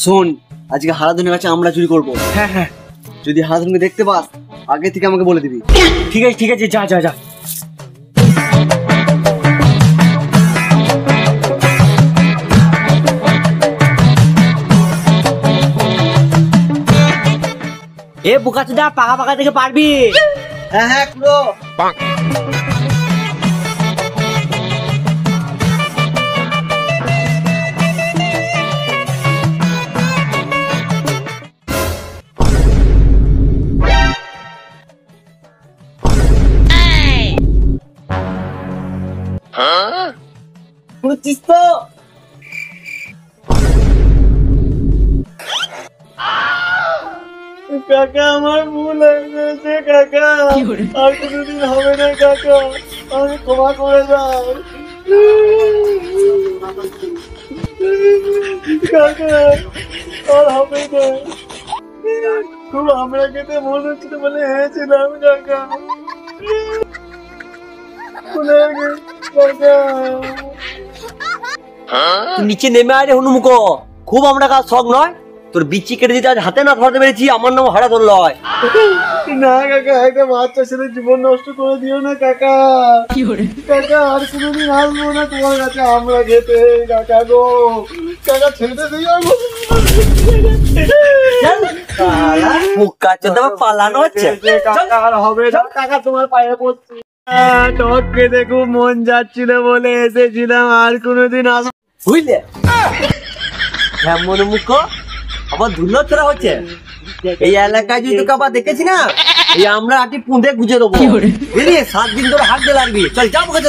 শোন, আজকে হারাধনের কাছে আমরা চুরি করবো। হ্যাঁ হ্যাঁ, যদি হারাধনকে দেখতে পাস আগে থেকে আমাকে বলে দিবি। ঠিক আছে ঠিক আছে, যা যা যা। এ বোকাচোদা, পাকা পাকা থেকে পারবি? হ্যাঁ হ্যাঁ পুরো। বুঝছিস তো? কাকা আমার ভুল হয়ে গেছে কাকা, আর কোনোদিন হবে না কাকা, আমাকে ক্ষমা করে দাও কাকা, আর হবে না। খুব আমরা খেতে মনে হচ্ছিল বলে হয়েছিলাম কাকা, ভুলে গেছি কাকা। তুই নিচে নেমে আয় রে হনুমুখ, খুব আমরা কাজ শখ নয় তোর বিচি কেটে দিতে আজ হাতে না ধরতে পেরেছি। আমার নাম হারাধন লয়। না কাকা, একটা বাচ্চা ছেলে জীবন নষ্ট করে দিও না কাকা। কাকা আর কোনোদিন আসবো না তোমার কাছে আমরা খেতে কাকা গো, কাকা ছেড়ে দিও গো। বোকাচোদা, পালানো হচ্ছে। কাকা আর হবে না কাকা, তোমার পায়ে পড়ছি। টক খেতে খুব মন যাচ্ছিল বলে এসেছিলাম, আর কোনোদিন আসবো। বুঝলে হ্যাঁ হনুমুখ, আবার ধুলো তোরা হচ্ছে এই এলাকায়। যদি তোকে আবার দেখেছি না, এই আমরা আটি পুঁতে গুজে দেবো। বুঝলি, 7 দিন ধরে হাঁটতে লাগবি। চল যাবো কাছে।